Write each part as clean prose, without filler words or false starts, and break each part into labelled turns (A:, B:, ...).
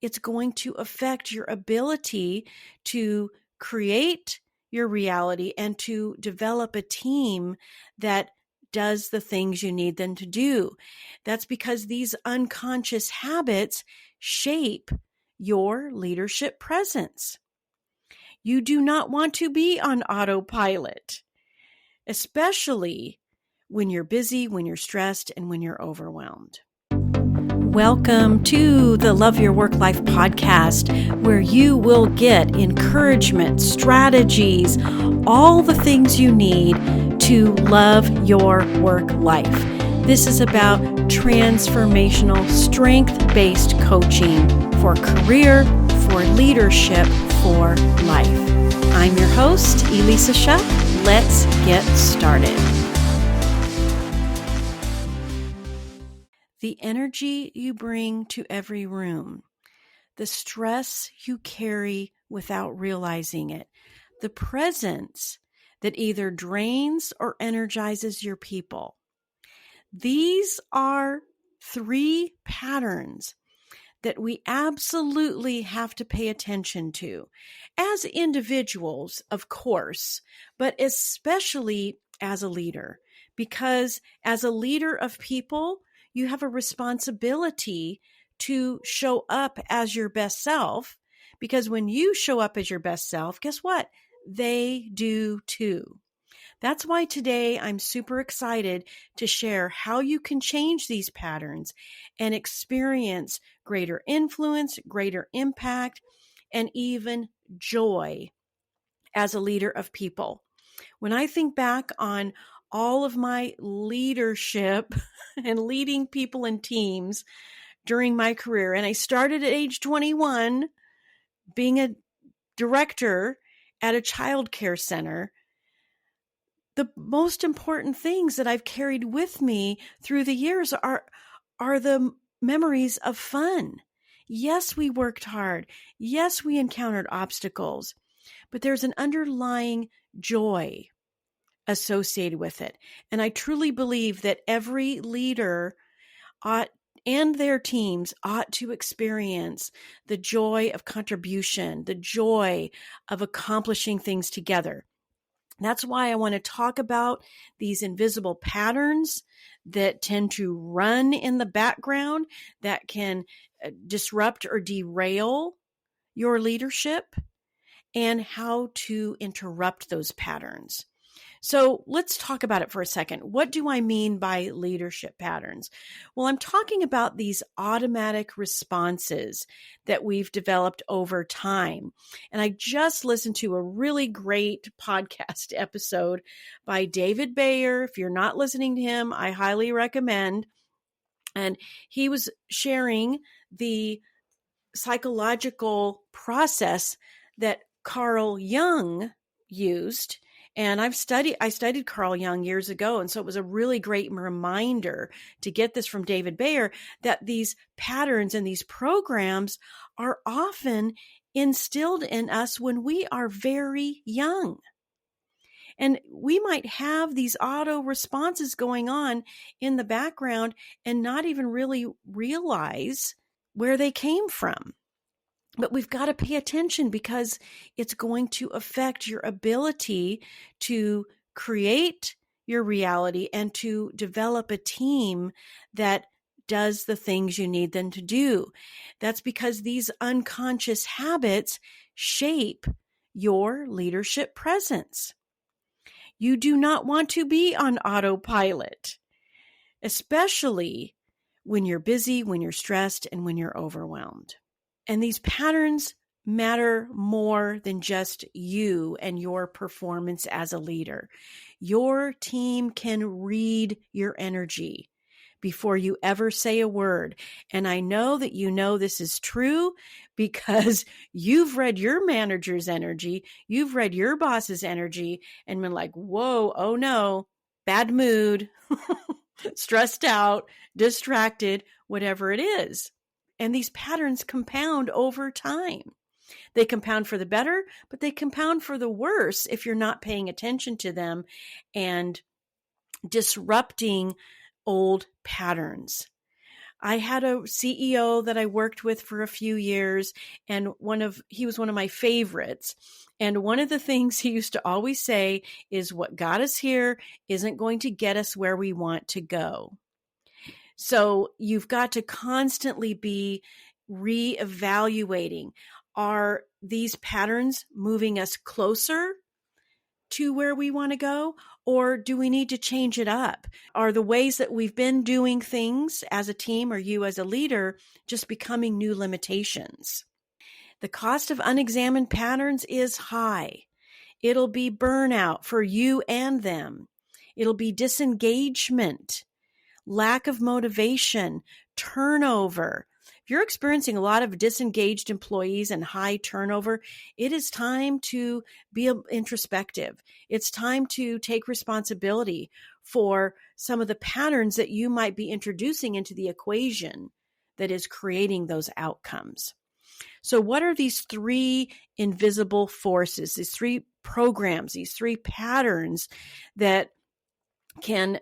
A: it's going to affect your ability to create your reality and to develop a team that does the things you need them to do. That's because these unconscious habits shape your leadership presence. You do not want to be on autopilot, especially when you're busy, when you're stressed, and when you're overwhelmed. Welcome to the Love Your Work Life podcast, where you will get encouragement, strategies, all the things you need to love your work life. This is about transformational, strength-based coaching for career, for leadership, for life. I'm your host, Elissa Shuck. Let's get started. The energy you bring to every room, the stress you carry without realizing it, the presence that either drains or energizes your people. These are three patterns that we absolutely have to pay attention to as individuals, of course, but especially as a leader, because as a leader of people, you have a responsibility to show up as your best self, because when you show up as your best self, guess what? They do too. That's why today I'm super excited to share how you can change these patterns and experience greater influence, greater impact, and even joy as a leader of people. When I think back on all of my leadership and leading people and teams during my career, and I started at age 21 being a director at a child care center, the most important things that I've carried with me through the years are the memories of fun. Yes, we worked hard. Yes, we encountered obstacles, but there's an underlying joy associated with it. And I truly believe that every leader and their teams ought to experience the joy of contribution, the joy of accomplishing things together. That's why I want to talk about these invisible patterns that tend to run in the background that can disrupt or derail your leadership, and how to interrupt those patterns. So let's talk about it for a second. What do I mean by leadership patterns? Well, I'm talking about these automatic responses that we've developed over time. And I just listened to a really great podcast episode by David Bayer. If you're not listening to him, I highly recommend. And he was sharing the psychological process that Carl Jung used. And I studied Carl Jung years ago. And so it was a really great reminder to get this from David Bayer, that these patterns and these programs are often instilled in us when we are very young. And we might have these auto responses going on in the background and not even really realize where they came from. But we've got to pay attention, because it's going to affect your ability to create your reality and to develop a team that does the things you need them to do. That's because these unconscious habits shape your leadership presence. You do not want to be on autopilot, especially when you're busy, when you're stressed, and when you're overwhelmed. And these patterns matter more than just you and your performance as a leader. Your team can read your energy before you ever say a word. And I know that you know this is true because you've read your manager's energy, you've read your boss's energy, and been like, whoa, oh no, bad mood, stressed out, distracted, whatever it is. And these patterns compound over time. They compound for the better, but they compound for the worse if you're not paying attention to them and disrupting old patterns. I had a CEO that I worked with for a few years, and he was one of my favorites. And one of the things he used to always say is, what got us here isn't going to get us where we want to go. So you've got to constantly be reevaluating. Are these patterns moving us closer to where we want to go? Or do we need to change it up? Are the ways that we've been doing things as a team or you as a leader just becoming new limitations? The cost of unexamined patterns is high. It'll be burnout for you and them. It'll be disengagement, lack of motivation, turnover. If you're experiencing a lot of disengaged employees and high turnover, it is time to be introspective. It's time to take responsibility for some of the patterns that you might be introducing into the equation that is creating those outcomes. So what are these three invisible forces, these three programs, these three patterns that can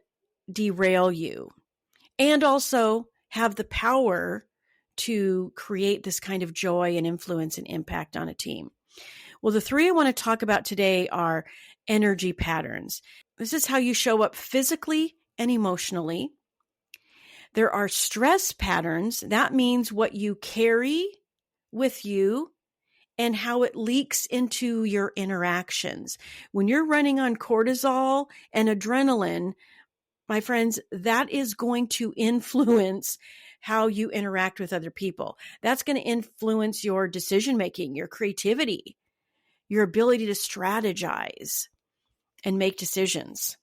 A: derail you and also have the power to create this kind of joy and influence and impact on a team? Well, the three I want to talk about today are energy patterns. This is how you show up physically and emotionally. There are stress patterns. That means what you carry with you and how it leaks into your interactions. When you're running on cortisol and adrenaline, my friends, that is going to influence how you interact with other people. That's going to influence your decision-making, your creativity, your ability to strategize and make decisions.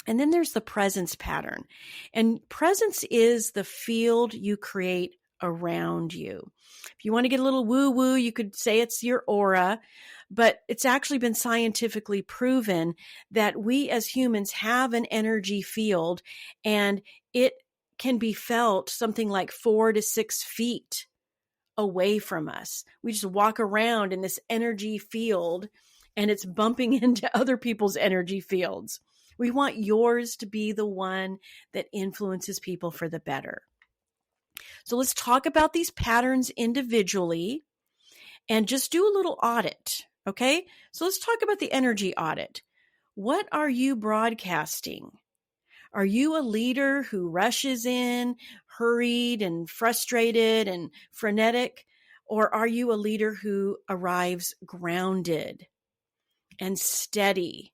A: And then there's the presence pattern. And presence is the field you create around you. If you want to get a little woo-woo, you could say it's your aura, but it's actually been scientifically proven that we as humans have an energy field, and it can be felt something like 4 to 6 feet away from us. We just walk around in this energy field, and it's bumping into other people's energy fields. We want yours to be the one that influences people for the better. So let's talk about these patterns individually and just do a little audit, okay? So let's talk about the energy audit. What are you broadcasting? Are you a leader who rushes in, hurried and frustrated and frenetic? Or are you a leader who arrives grounded and steady?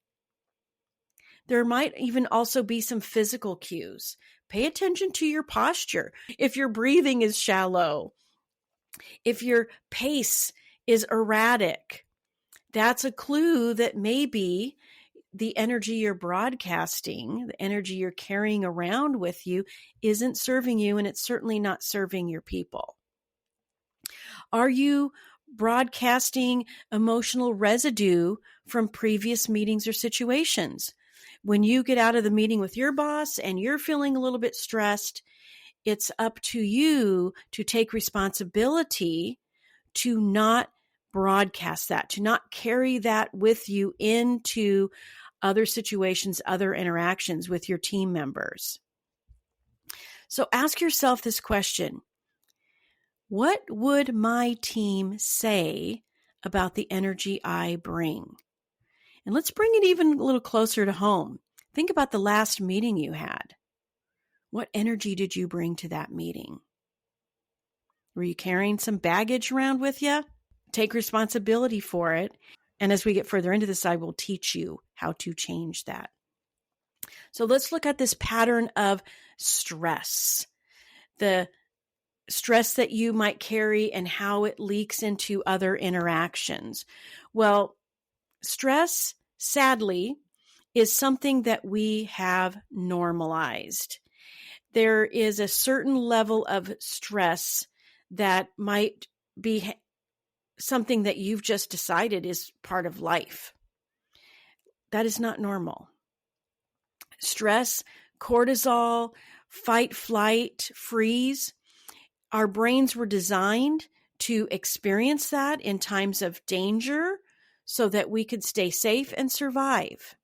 A: There might even also be some physical cues. Pay attention to your posture. If your breathing is shallow, if your pace is erratic, that's a clue that maybe the energy you're broadcasting, the energy you're carrying around with you, isn't serving you, and it's certainly not serving your people. Are you broadcasting emotional residue from previous meetings or situations? When you get out of the meeting with your boss and you're feeling a little bit stressed, it's up to you to take responsibility to not broadcast that, to not carry that with you into other situations, other interactions with your team members. So ask yourself this question: what would my team say about the energy I bring? And let's bring it even a little closer to home. Think about the last meeting you had. What energy did you bring to that meeting? Were you carrying some baggage around with you? Take responsibility for it. And as we get further into this, I will teach you how to change that. So let's look at this pattern of stress. The stress that you might carry and how it leaks into other interactions. Well, stress, sadly, is something that we have normalized. There is a certain level of stress that might be something that you've just decided is part of life. That is not normal. Stress, cortisol, fight, flight, freeze. Our brains were designed to experience that in times of danger so that we could stay safe and survive.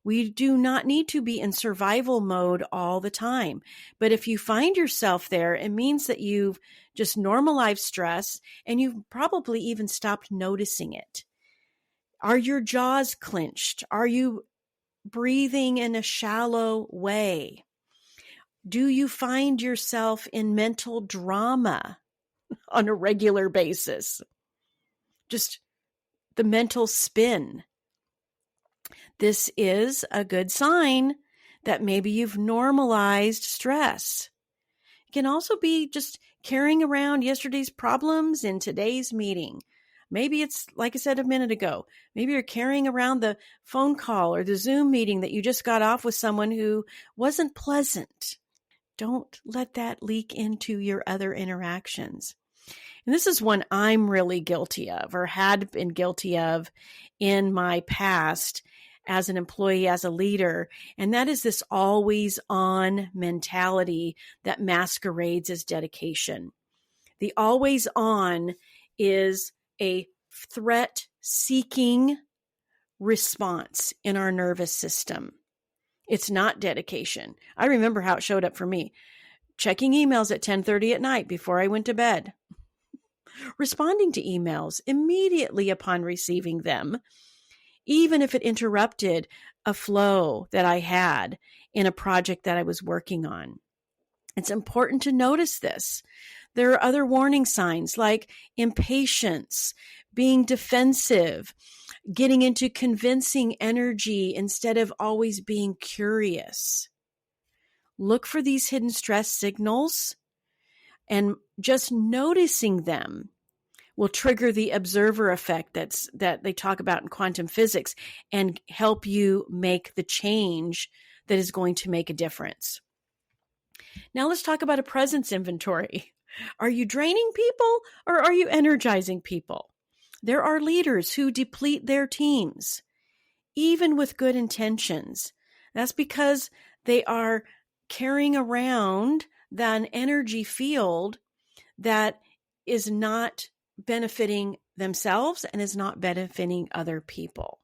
A: We do not need to be in survival mode all the time. But if you find yourself there, it means that you've just normalized stress and you've probably even stopped noticing it. Are your jaws clenched? Are you breathing in a shallow way? Do you find yourself in mental drama on a regular basis? Just the mental spin. This is a good sign that maybe you've normalized stress. It can also be just carrying around yesterday's problems in today's meeting. Maybe it's, like I said a minute ago, maybe you're carrying around the phone call or the Zoom meeting that you just got off with someone who wasn't pleasant. Don't let that leak into your other interactions. And this is one I'm really guilty of, or had been guilty of in my past as an employee, as a leader. And that is this always on mentality that masquerades as dedication. The always on is a threat seeking response in our nervous system. It's not dedication. I remember how it showed up for me. Checking emails at 10:30 at night before I went to bed. Responding to emails immediately upon receiving them, even if it interrupted a flow that I had in a project that I was working on. It's important to notice this. There are other warning signs like impatience, being defensive, getting into convincing energy instead of always being curious. Look for these hidden stress signals, and just noticing them will trigger the observer effect that they talk about in quantum physics and help you make the change that is going to make a difference. Now let's talk about a presence inventory. Are you draining people or are you energizing people? There are leaders who deplete their teams, even with good intentions. That's because they are carrying around that energy field that is not benefiting themselves and is not benefiting other people.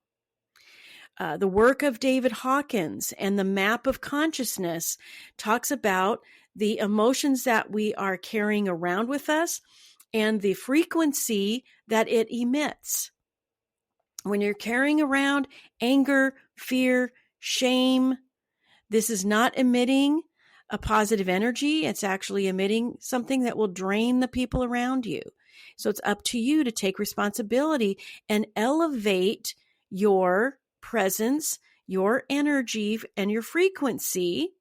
A: The work of David Hawkins and the map of consciousness talks about the emotions that we are carrying around with us and the frequency that it emits. When you're carrying around anger, fear, shame, this is not emitting a positive energy. It's actually emitting something that will drain the people around you. So it's up to you to take responsibility and elevate your presence, your energy, and your frequency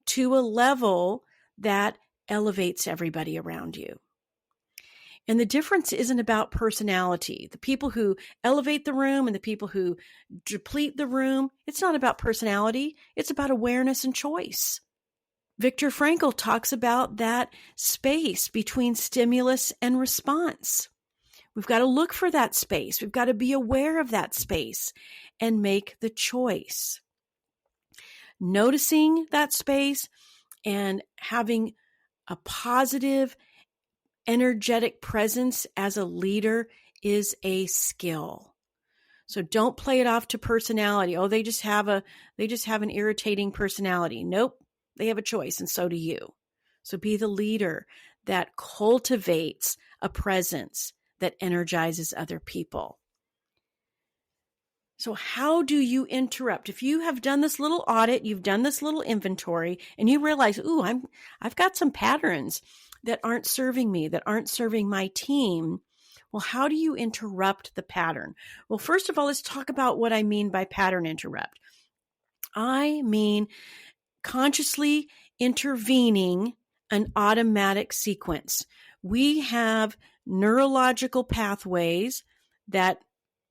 A: to a level that elevates everybody around you. And the difference isn't about personality. The people who elevate the room and the people who deplete the room, it's not about personality. It's about awareness and choice. Viktor Frankl talks about that space between stimulus and response. We've got to look for that space. We've got to be aware of that space and make the choice. Noticing that space and having a positive, energetic presence as a leader is a skill. So don't play it off to personality. Oh, they just have an irritating personality. Nope. They have a choice, and so do you. So be the leader that cultivates a presence that energizes other people. So how do you interrupt? If you have done this little audit, you've done this little inventory, and you realize, I've got some patterns that aren't serving me, that aren't serving my team. Well, how do you interrupt the pattern? Well, first of all, let's talk about what I mean by pattern interrupt. I mean consciously intervening an automatic sequence. We have neurological pathways that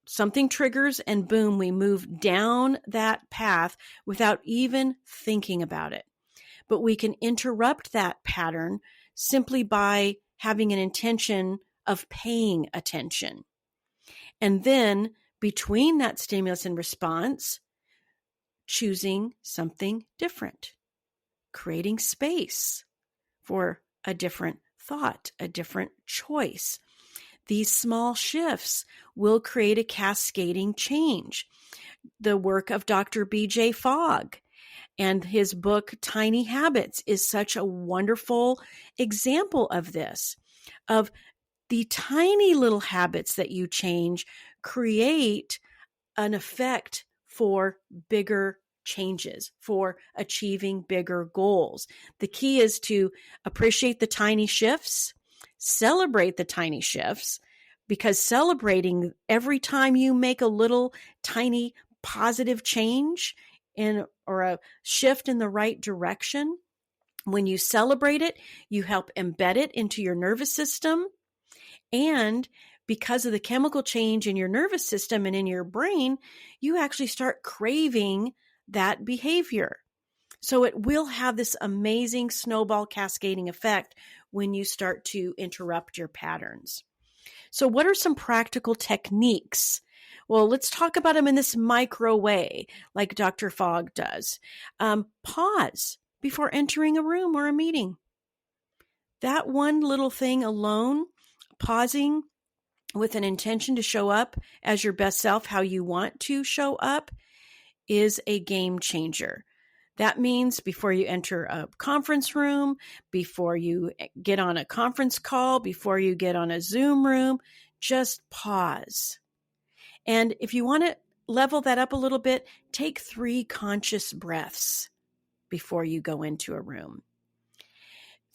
A: something triggers and boom, we move down that path without even thinking about it. But we can interrupt that pattern simply by having an intention of paying attention. And then between that stimulus and response, choosing something different, creating space for a different thought, a different choice. These small shifts will create a cascading change. The work of Dr. B.J. Fogg and his book, Tiny Habits, is such a wonderful example of this, of the tiny little habits that you change create an effect for bigger changes, for achieving bigger goals. The key is to appreciate the tiny shifts, celebrate the tiny shifts, because celebrating every time you make a little tiny positive change or a shift in the right direction, when you celebrate it, you help embed it into your nervous system. And because of the chemical change in your nervous system and in your brain, you actually start craving that behavior. So it will have this amazing snowball cascading effect when you start to interrupt your patterns. So what are some practical techniques? Well, let's talk about them in this micro way, like Dr. Fogg does. Pause before entering a room or a meeting. That one little thing alone, pausing with an intention to show up as your best self, how you want to show up, is a game changer. That means before you enter a conference room, before you get on a conference call, before you get on a Zoom room, just pause. And if you want to level that up a little bit, take 3 conscious breaths before you go into a room.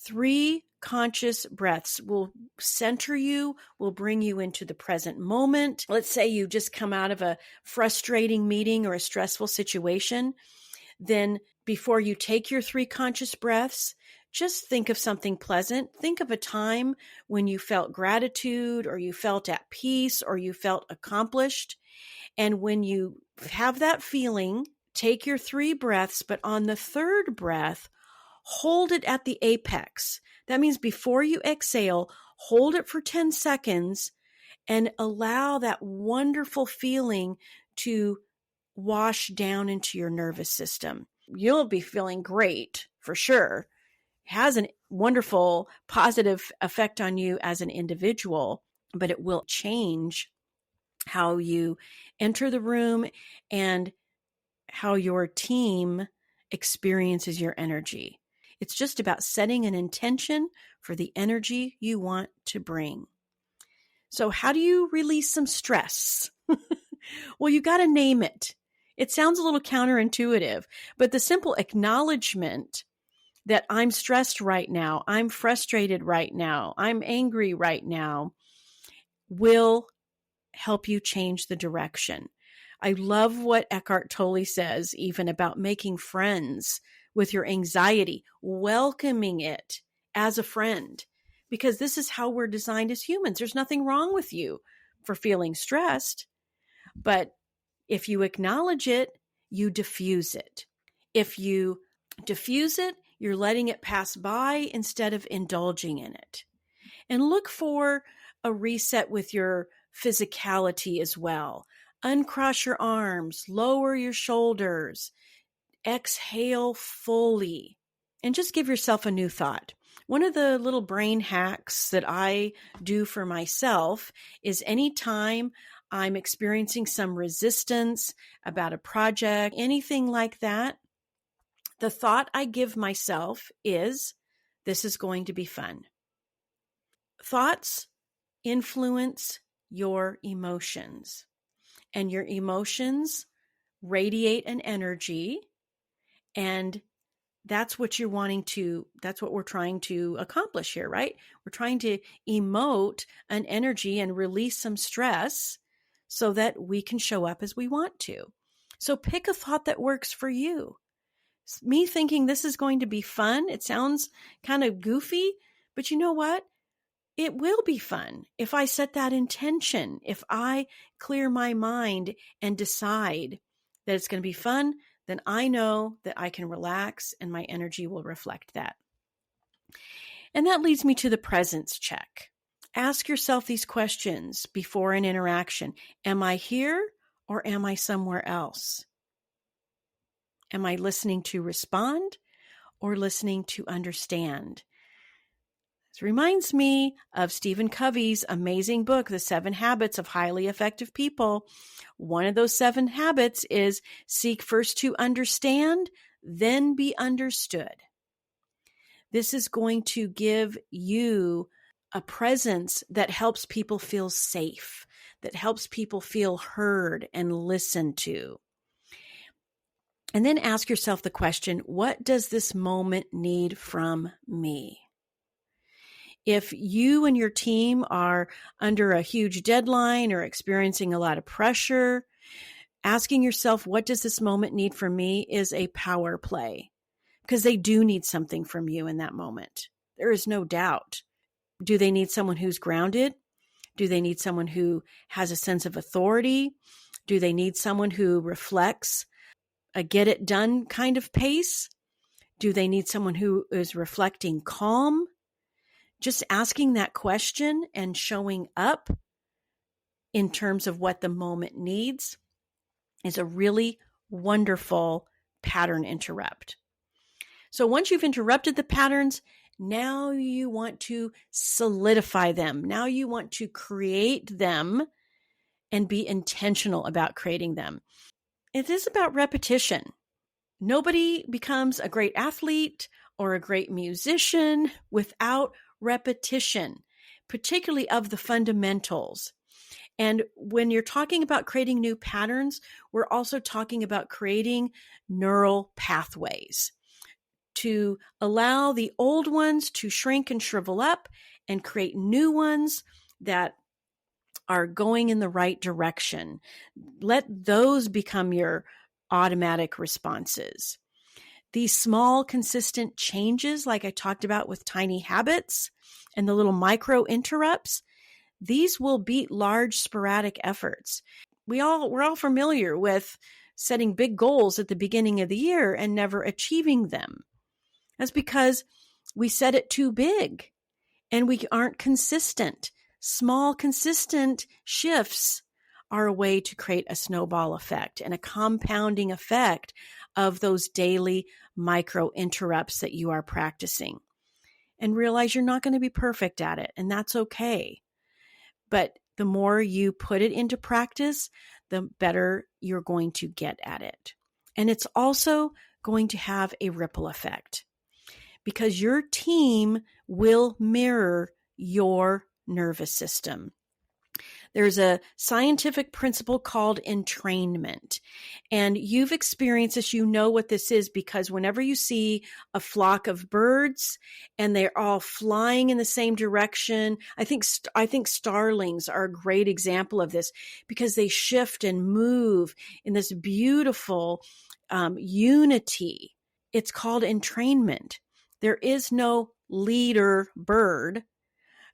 A: 3 conscious breaths will center you, will bring you into the present moment. Let's say you just come out of a frustrating meeting or a stressful situation. Then before you take your 3 conscious breaths, just think of something pleasant. Think of a time when you felt gratitude or you felt at peace or you felt accomplished. And when you have that feeling, take your 3 breaths, but on the 3rd breath, hold it at the apex. That means before you exhale, hold it for 10 seconds and allow that wonderful feeling to wash down into your nervous system. You'll be feeling great for sure. It has a wonderful positive effect on you as an individual, but it will change how you enter the room and how your team experiences your energy. It's just about setting an intention for the energy you want to bring. So how do you release some stress? Well, you got to name it. It sounds a little counterintuitive, but the simple acknowledgement that I'm stressed right now, I'm frustrated right now, I'm angry right now, will help you change the direction. I love what Eckhart Tolle says, even about making friends with your anxiety, welcoming it as a friend, because this is how we're designed as humans. There's nothing wrong with you for feeling stressed, but if you acknowledge it, you diffuse it. If you diffuse it, you're letting it pass by instead of indulging in it. And look for a reset with your physicality as well. Uncross your arms, lower your shoulders, exhale fully, and just give yourself a new thought. One of the little brain hacks that I do for myself is anytime I'm experiencing some resistance about a project, anything like that, the thought I give myself is, this is going to be fun. Thoughts influence your emotions, and your emotions radiate an energy, and that's what we're trying to accomplish here, right? We're trying to emote an energy and release some stress so that we can show up as we want to. So pick a thought that works for you. Me thinking this is going to be fun, it sounds kind of goofy, but you know what? It will be fun if I set that intention, if I clear my mind and decide that it's going to be fun, then I know that I can relax and my energy will reflect that. And that leads me to the presence check. Ask yourself these questions before an interaction. Am I here or am I somewhere else? Am I listening to respond or listening to understand? This reminds me of Stephen Covey's amazing book, The 7 Habits of Highly Effective People. One of those 7 habits is seek first to understand, then be understood. This is going to give you a presence that helps people feel safe, that helps people feel heard and listened to. And then ask yourself the question, what does this moment need from me? If you and your team are under a huge deadline or experiencing a lot of pressure, asking yourself, what does this moment need from me, is a power play, because they do need something from you in that moment. There is no doubt. Do they need someone who's grounded? Do they need someone who has a sense of authority? Do they need someone who reflects a get it done kind of pace? Do they need someone who is reflecting calm? Just asking that question and showing up in terms of what the moment needs is a really wonderful pattern interrupt. So once you've interrupted the patterns, now you want to solidify them. Now you want to create them and be intentional about creating them. It is about repetition. Nobody becomes a great athlete or a great musician without repetition, particularly of the fundamentals. And when you're talking about creating new patterns, we're also talking about creating neural pathways to allow the old ones to shrink and shrivel up and create new ones that are going in the right direction. Let those become your automatic responses. These small, consistent changes, like I talked about with tiny habits and the little micro interrupts, these will beat large sporadic efforts. We're all familiar with setting big goals at the beginning of the year and never achieving them. That's because we set it too big and we aren't consistent. Small, consistent shifts are a way to create a snowball effect and a compounding effect of those daily micro interrupts that you are practicing. And realize you're not going to be perfect at it, and that's okay. But the more you put it into practice, the better you're going to get at it. And it's also going to have a ripple effect, because your team will mirror your nervous system. There's a scientific principle called entrainment. And you've experienced this, you know what this is, because whenever you see a flock of birds and they're all flying in the same direction, I think starlings are a great example of this, because they shift and move in this beautiful unity. It's called entrainment. There is no leader bird.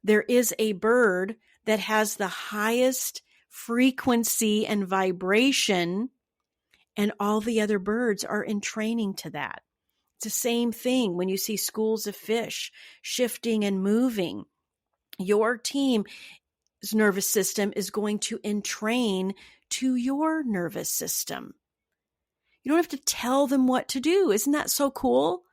A: There is a bird that has the highest frequency and vibration, and all the other birds are in training to that. It's the same thing when you see schools of fish shifting and moving. Your team's nervous system is going to entrain to your nervous system. You don't have to tell them what to do. Isn't that so cool?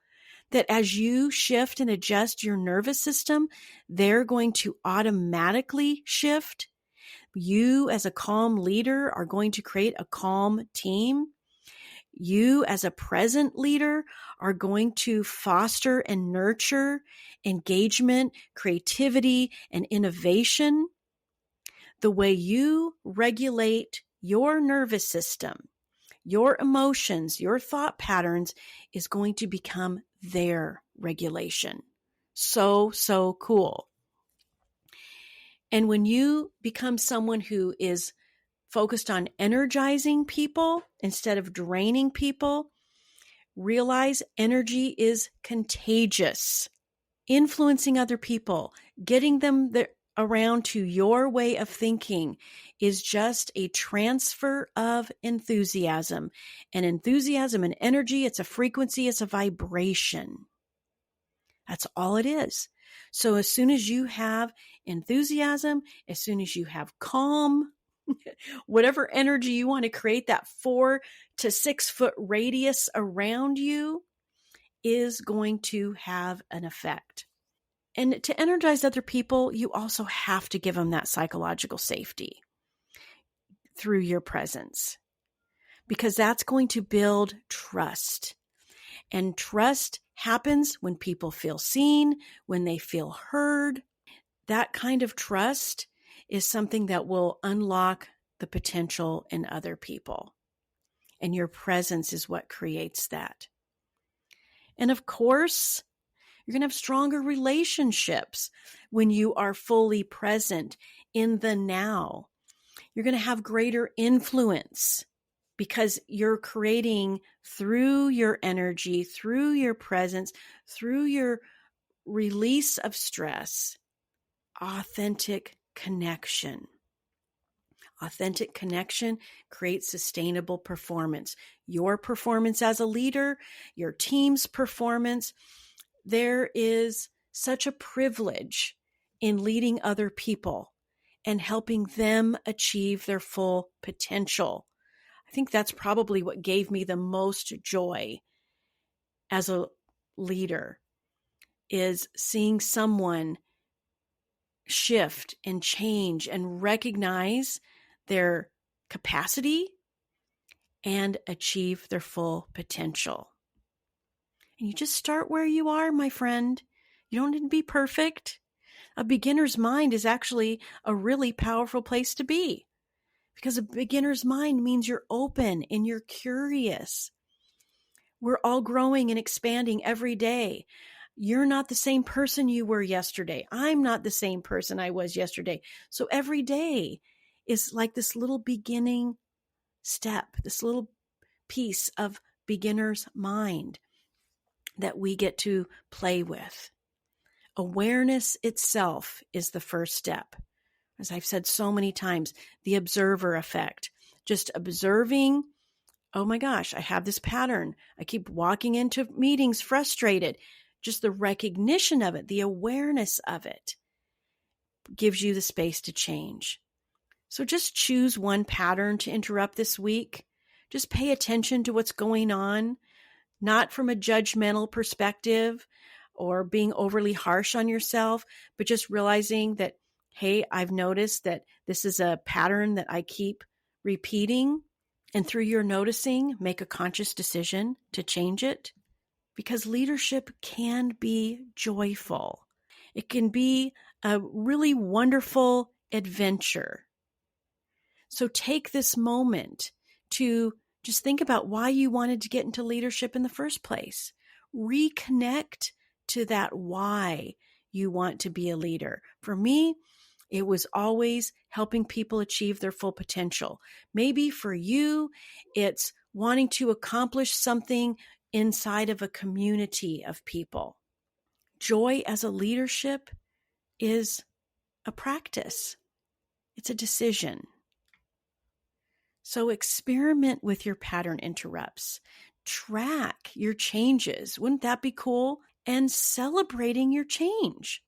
A: That as you shift and adjust your nervous system, they're going to automatically shift. You, as a calm leader, are going to create a calm team. You, as a present leader, are going to foster and nurture engagement, creativity, and innovation. The way you regulate your nervous system, your emotions, your thought patterns is going to become their regulation. So cool. And when you become someone who is focused on energizing people instead of draining people, realize energy is contagious. Influencing other people, getting them around to your way of thinking is just a transfer of enthusiasm. And enthusiasm and energy, it's a frequency, it's a vibration. That's all it is. So as soon as you have enthusiasm, as soon as you have calm, whatever energy you want to create, that 4 to 6 foot radius around you is going to have an effect. And to energize other people, you also have to give them that psychological safety through your presence, because that's going to build trust. And trust happens when people feel seen, when they feel heard. That kind of trust is something that will unlock the potential in other people. And your presence is what creates that. And of course, you're going to have stronger relationships when you are fully present in the now. You're going to have greater influence because you're creating through your energy, through your presence, through your release of stress, authentic connection. Authentic connection creates sustainable performance. Your performance as a leader, your team's performance. There is such a privilege in leading other people and helping them achieve their full potential. I think that's probably what gave me the most joy as a leader, is seeing someone shift and change and recognize their capacity and achieve their full potential. And you just start where you are, my friend. You don't need to be perfect. A beginner's mind is actually a really powerful place to be, because a beginner's mind means you're open and you're curious. We're all growing and expanding every day. You're not the same person you were yesterday. I'm not the same person I was yesterday. So every day is like this little beginning step, this little piece of beginner's mind that we get to play with. Awareness itself is the first step. As I've said so many times, the observer effect. Just observing, oh my gosh, I have this pattern. I keep walking into meetings frustrated. Just the recognition of it, the awareness of it, gives you the space to change. So just choose one pattern to interrupt this week. Just pay attention to what's going on, not from a judgmental perspective or being overly harsh on yourself, but just realizing that, hey, I've noticed that this is a pattern that I keep repeating. And through your noticing, make a conscious decision to change it. Because leadership can be joyful. It can be a really wonderful adventure. So take this moment to just think about why you wanted to get into leadership in the first place. Reconnect to that why you want to be a leader. For me, it was always helping people achieve their full potential. Maybe for you, it's wanting to accomplish something inside of a community of people. Joy as a leadership is a practice. It's a decision. So experiment with your pattern interrupts. Track your changes. Wouldn't that be cool? And celebrating your change.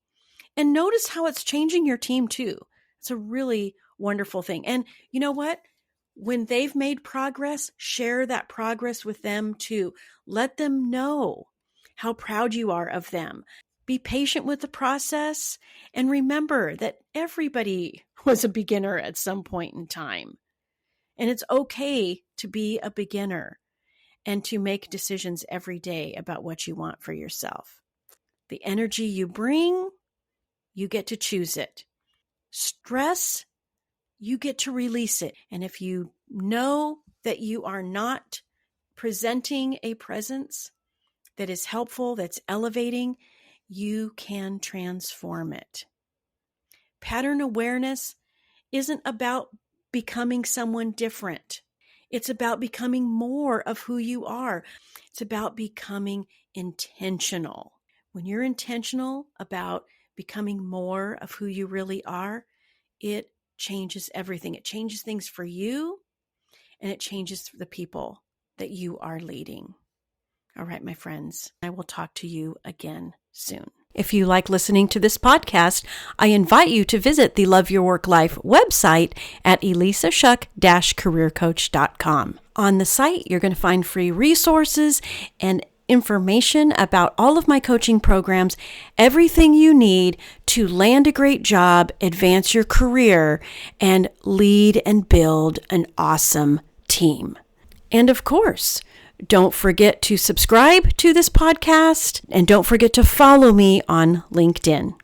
A: And notice how it's changing your team too. It's a really wonderful thing. And you know what? When they've made progress, share that progress with them too. Let them know how proud you are of them. Be patient with the process. And remember that everybody was a beginner at some point in time. And it's okay to be a beginner and to make decisions every day about what you want for yourself. The energy you bring, you get to choose it. Stress, you get to release it. And if you know that you are not presenting a presence that is helpful, that's elevating, you can transform it. Pattern awareness isn't about becoming someone different. It's about becoming more of who you are. It's about becoming intentional. When you're intentional about becoming more of who you really are, it changes everything. It changes things for you, and it changes the people that you are leading. All right, my friends, I will talk to you again soon. If you like listening to this podcast, I invite you to visit the Love Your Work Life website at elissashuck-careercoach.com. On the site, you're going to find free resources and information about all of my coaching programs, everything you need to land a great job, advance your career, and lead and build an awesome team. And of course, don't forget to subscribe to this podcast and don't forget to follow me on LinkedIn.